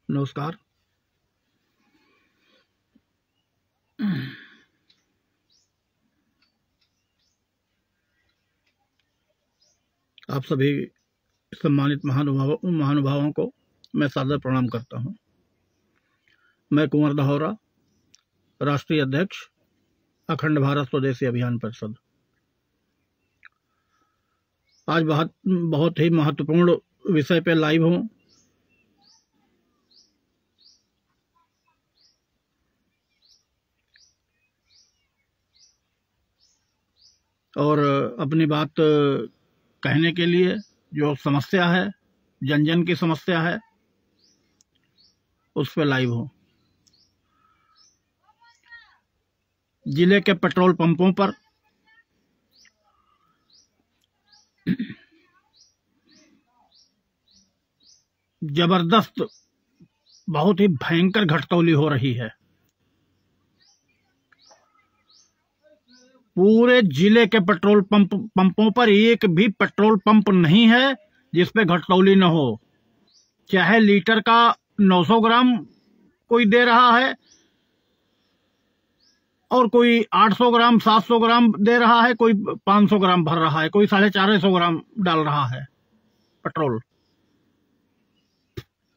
नमस्कार। आप सभी सम्मानित महानुभावों को मैं सादर प्रणाम करता हूं। मैं कुंवर दाहोरा, राष्ट्रीय अध्यक्ष, अखंड भारत स्वदेशी अभियान परिषद। आज बहुत ही महत्वपूर्ण विषय पे लाइव हूं। और अपनी बात कहने के लिए जो समस्या है, जन जन की समस्या है, उस पे लाइव हूं। जिले के पेट्रोल पंपों पर जबरदस्त, बहुत ही भयंकर घटतौली हो रही है। पूरे जिले के पेट्रोल पंपों पर एक भी पेट्रोल पंप नहीं है जिसपे घटतौली न हो। चाहे लीटर का 900 ग्राम कोई दे रहा है और कोई 800 ग्राम 700 ग्राम दे रहा है, कोई 500 ग्राम भर रहा है, कोई 450 ग्राम डाल रहा है पेट्रोल।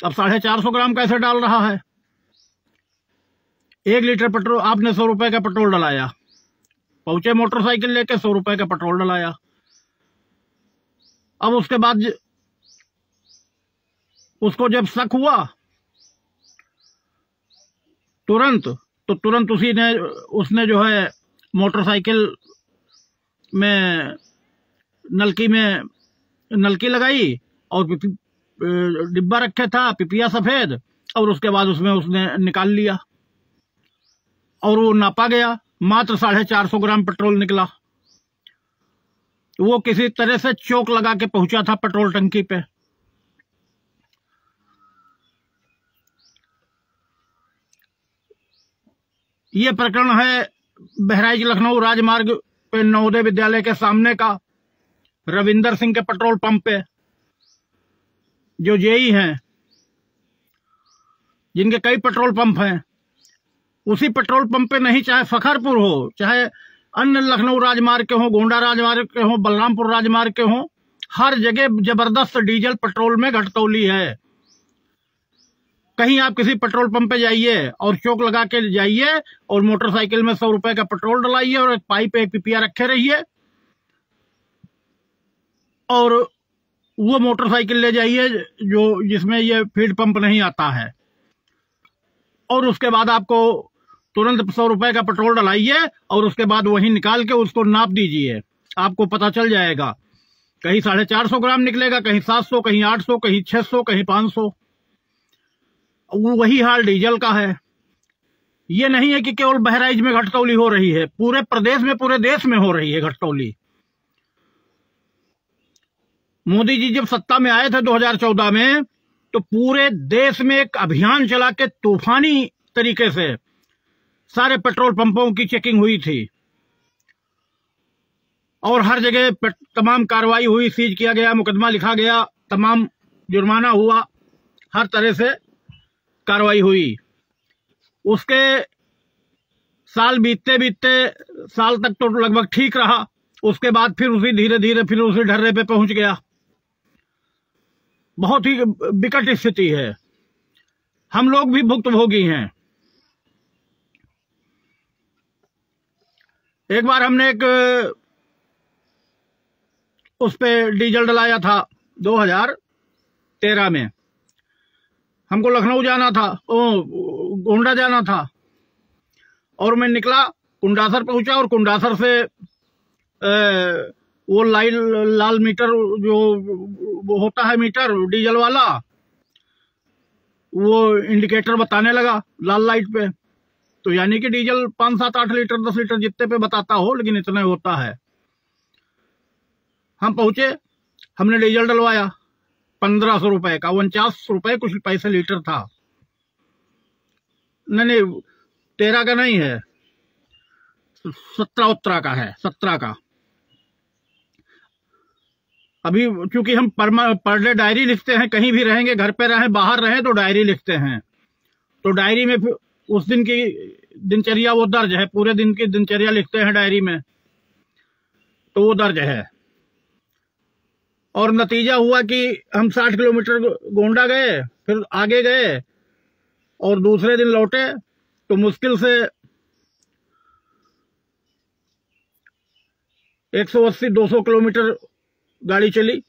अब 450 ग्राम कैसे डाल रहा है? 1 लीटर पेट्रोल आपने 100 रुपए का पेट्रोल डलाया, पहुंचे मोटरसाइकिल लेके 100 रुपए का पेट्रोल डलाया। अब उसके बाद उसको जब शक हुआ तुरंत उसने जो है मोटरसाइकिल में नलकी लगाई और डिब्बा रखे था, पिपिया सफेद, और उसके बाद उसने निकाल लिया और वो नापा गया, मात्र 450 ग्राम पेट्रोल निकला। वो किसी तरह से चौक लगा के पहुंचा था पेट्रोल टंकी पे। ये प्रकरण है बहराइच लखनऊ राजमार्ग पे नवोदय विद्यालय के सामने का रविंदर सिंह के पेट्रोल पंप पे, जो जेई हैं, जिनके कई पेट्रोल पंप हैं। उसी पेट्रोल पंप पे नहीं, चाहे फखरपुर हो, चाहे अन्य लखनऊ राजमार्ग के हो, गोंडा राजमार्ग के हो, बलरामपुर राजमार्ग के हो, हर जगह जबरदस्त डीजल पेट्रोल में घटतौली है। कहीं आप किसी पेट्रोल पंप पे जाइए और चौक लगा के जाइए और मोटरसाइकिल में 100 रुपए का पेट्रोल डलाइए और एक पाइप एक पिपिया रखे रहिए और वो मोटरसाइकिल ले जाइए जिसमें ये फीड पंप नहीं आता है, और उसके बाद आपको तुरंत 100 रुपए का पेट्रोल डलाइए और उसके बाद वही निकाल के उसको नाप दीजिए। आपको पता चल जाएगा, कहीं 450 ग्राम निकलेगा, कहीं 700, कहीं 800, कहीं 600, कहीं 500। वही हाल डीजल का है। ये नहीं है कि केवल बहराइच में घटतौली हो रही है, पूरे प्रदेश में, पूरे देश में हो रही है घटतौली। मोदी जी जब सत्ता में आए थे 2014 में, तो पूरे देश में एक अभियान चला के तूफानी तरीके से सारे पेट्रोल पंपों की चेकिंग हुई थी और हर जगह तमाम कार्रवाई हुई, सीज किया गया, मुकदमा लिखा गया, तमाम जुर्माना हुआ, हर तरह से कार्रवाई हुई। उसके साल बीतते साल तक तो लगभग ठीक रहा। उसके बाद फिर धीरे धीरे फिर उसी ढर्रे पे पहुंच गया। बहुत ही विकट स्थिति है। हम लोग भी भुक्तभोगी हैं। एक बार हमने एक उस पे डीजल डलाया था 2013 में। हमको लखनऊ जाना था, गोंडा जाना था, और मैं निकला, कुंडासर पहुंचा और कुंडासर से वो लाल मीटर जो वो होता है, मीटर डीजल वाला, वो इंडिकेटर बताने लगा लाल लाइट पे। तो यानी कि डीजल 5, 7, 8 लीटर 10 लीटर जितने पे बताता हो, लेकिन इतना होता है। हम पहुंचे, हमने डीजल डलवाया 1500 रुपए का, 49 रुपए कुछ पैसे लीटर था। नहीं 13 का नहीं है, 17 का है, 17 का। अभी चूंकि हम पर डे डायरी लिखते हैं, कहीं भी रहेंगे, घर पे रहें बाहर रहें तो डायरी लिखते हैं, तो डायरी में उस दिन की दिनचर्या वो दर्ज है, पूरे दिन की दिनचर्या लिखते हैं डायरी में, तो वो दर्ज है। और नतीजा हुआ कि हम 60 किलोमीटर गोंडा गए, फिर आगे गए और दूसरे दिन लौटे, तो मुश्किल से 180-200 किलोमीटर गाड़ी चली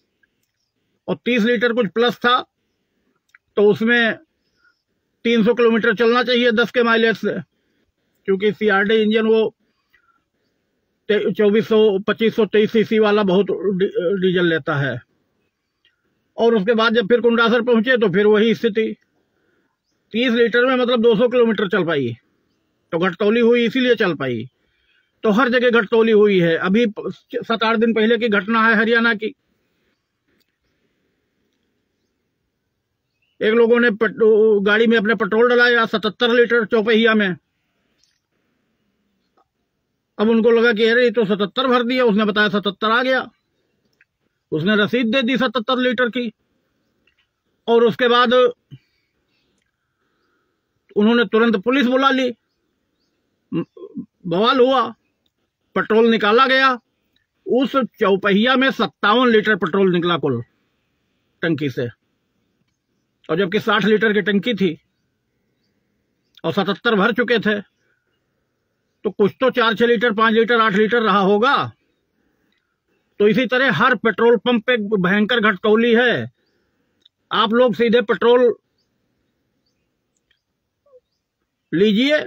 और 30 लीटर कुछ प्लस था, तो उसमें 300 किलोमीटर चलना चाहिए 10 के माइलेज से, क्योंकि सीआरडी इंजन वो 2400-2523 सीसी वाला बहुत डीजल लेता है। और उसके बाद जब फिर कुंडासर पहुंचे तो फिर वही स्थिति, 30 लीटर में मतलब 200 किलोमीटर चल पाई, तो घटतौली हुई, इसीलिए चल पाई। तो हर जगह घटतौली हुई है। अभी 7-8 दिन पहले की घटना है हरियाणा की, एक लोगों ने गाड़ी में अपने पेट्रोल डलाया 77 लीटर चौपहिया में। अब उनको लगा कि अरे ये तो 77 भर दिया, उसने बताया 77 आ गया, उसने रसीद दे दी 77 लीटर की। और उसके बाद उन्होंने तुरंत पुलिस बुला ली, बवाल हुआ, पेट्रोल निकाला गया, उस चौपहिया में 57 लीटर पेट्रोल निकला कुल टंकी से, और जबकि 60 लीटर की टंकी थी और 77 भर चुके थे, तो कुछ तो 4-6 लीटर, 5 लीटर, 8 लीटर रहा होगा। तो इसी तरह हर पेट्रोल पंप पे भयंकर घटतौली है। आप लोग सीधे पेट्रोल लीजिए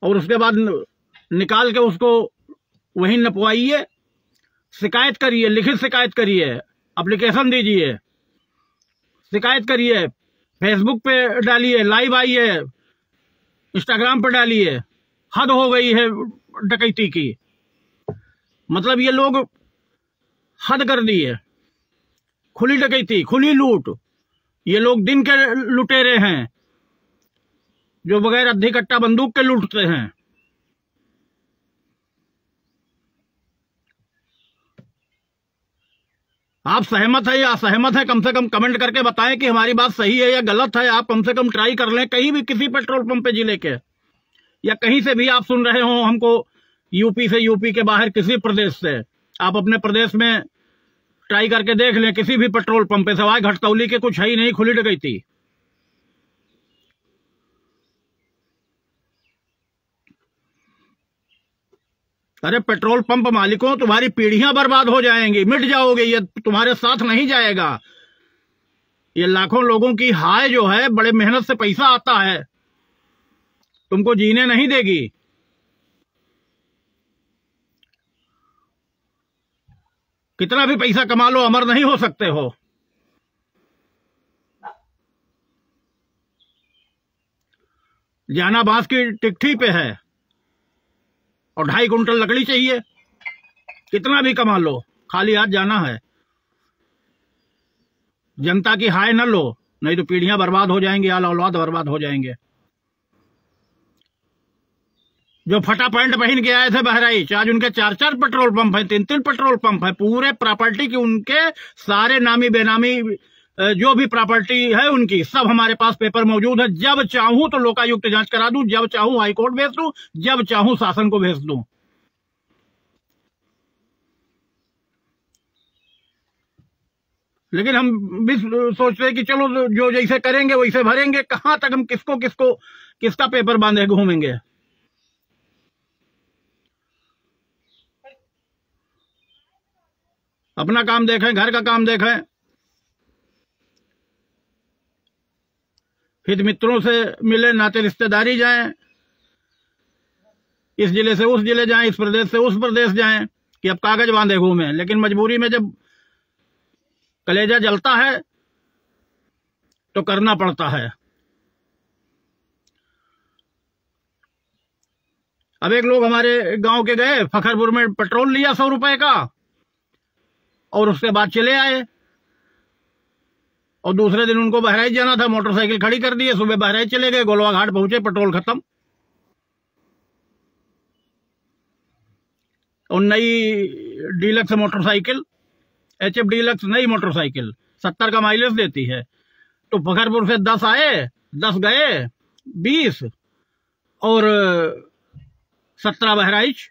और उसके बाद निकाल के उसको वहीं नपवाइए, शिकायत करिए, लिखित शिकायत करिए, एप्लीकेशन दीजिए, शिकायत करिए, फेसबुक पे डालिए, लाइव आइए, इंस्टाग्राम पे डालिए। हद हो गई है डकैती की, मतलब ये लोग हद कर दी है, खुली डकैती, खुली लूट। ये लोग दिन के लुटेरे हैं जो बगैर अद्धी कट्टा बंदूक के लूटते हैं। आप सहमत है या असहमत है, कम से कम कमेंट करके बताएं कि हमारी बात सही है या गलत है। आप कम से कम ट्राई कर लें, कहीं भी किसी पेट्रोल पंप पे जिले के या कहीं से भी आप सुन रहे हो हमको, यूपी से, यूपी के बाहर किसी प्रदेश से, आप अपने प्रदेश में ट्राई करके देख लें, किसी भी पेट्रोल पंप पे सवाए घटतौली के कुछ है ही नहीं, खुली डकैती। अरे पेट्रोल पंप मालिकों, तुम्हारी पीढ़ियां बर्बाद हो जाएंगी, मिट जाओगे, ये तुम्हारे साथ नहीं जाएगा। ये लाखों लोगों की हाय जो है, बड़े मेहनत से पैसा आता है, तुमको जीने नहीं देगी। कितना भी पैसा कमा लो, अमर नहीं हो सकते हो। जाना बांस की टिकठी पे है और 2.5 कुंटल लकड़ी चाहिए, कितना भी कमा लो, खाली हाथ जाना है। जनता की हाय न लो, नहीं तो पीढ़ियां बर्बाद हो जाएंगी, आल औलाद बर्बाद हो जाएंगे। जो फटा पैंट पहन के आए थे बहराइच, आज उनके 4-4 पेट्रोल पंप है, 3-3 पेट्रोल पंप है, पूरे प्रॉपर्टी की उनके सारे नामी बेनामी जो भी प्रॉपर्टी है उनकी, सब हमारे पास पेपर मौजूद है। जब चाहूं तो लोकायुक्त जांच करा दूं, जब चाहूं हाईकोर्ट भेज दूं, जब चाहूं शासन को भेज दूं। लेकिन हम भी सोचते हैं कि चलो जो जैसे करेंगे वैसे भरेंगे, कहां तक हम किसको किसको किसका पेपर बांधे घूमेंगे। अपना काम देखें, घर का काम देखें, हित मित्रों से मिले, नाते रिश्तेदारी जाएं, इस जिले से उस जिले जाएं, इस प्रदेश से उस प्रदेश जाएं, कि अब कागज बांधे घूमें। लेकिन मजबूरी में जब कलेजा जलता है तो करना पड़ता है। अब एक लोग हमारे गांव के गए, फखरपुर में पेट्रोल लिया 100 रुपए का और उसके बाद चले आए, और दूसरे दिन उनको बहराइच जाना था, मोटरसाइकिल खड़ी कर दिए, सुबह बहराइच चले गए, गोलवा घाट पहुंचे, पेट्रोल खत्म। और नई डीलक्स मोटरसाइकिल HF डीलक्स नई मोटरसाइकिल 70 का माइलेज देती है। तो फखरपुर से 10 आए, 10 गए, 20 और 17 बहराइच,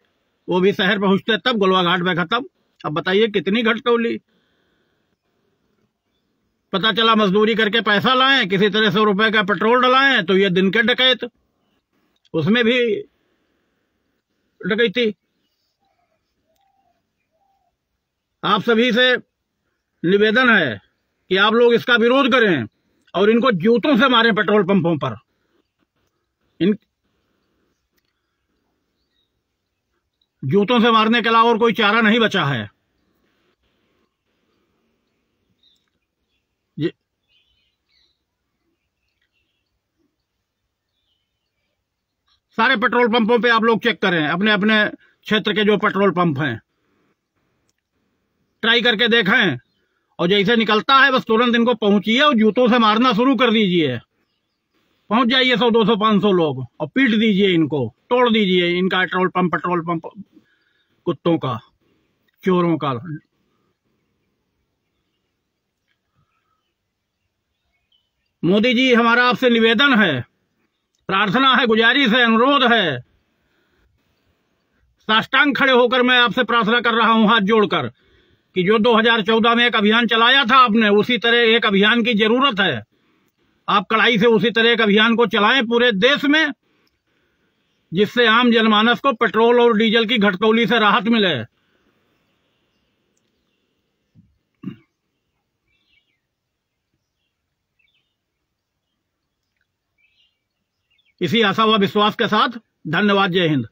वो भी शहर पहुंचते तब गोलवा घाट में खत्म। अब बताइए कितनी घटतौली। पता चला मजदूरी करके पैसा लाएं, किसी तरह 100 रुपए का पेट्रोल डलाएं, तो ये दिन के डकैत, उसमें भी डकैती। आप सभी से निवेदन है कि आप लोग इसका विरोध करें और इनको जूतों से मारें पेट्रोल पंपों पर। इन जूतों से मारने के अलावा और कोई चारा नहीं बचा है। सारे पेट्रोल पंपों पे आप लोग चेक करें, अपने अपने क्षेत्र के जो पेट्रोल पंप हैं, ट्राई करके देखें, और जैसे निकलता है बस तुरंत इनको पहुंचिए और जूतों से मारना शुरू कर दीजिए। पहुंच जाइए 100, 200, 500 लोग और पीट दीजिए इनको, तोड़ दीजिए इनका पेट्रोल पंप कुत्तों का, चोरों का। मोदी जी, हमारा आपसे निवेदन है, प्रार्थना है, गुजारिश है, अनुरोध है, साष्टांग खड़े होकर मैं आपसे प्रार्थना कर रहा हूं हाथ जोड़कर कि जो 2014 में एक अभियान चलाया था आपने, उसी तरह एक अभियान की जरूरत है। आप कड़ाई से उसी तरह एक अभियान को चलाएं पूरे देश में, जिससे आम जनमानस को पेट्रोल और डीजल की घटतौली से राहत मिले। इसी आशा व विश्वास के साथ धन्यवाद। जय हिंद।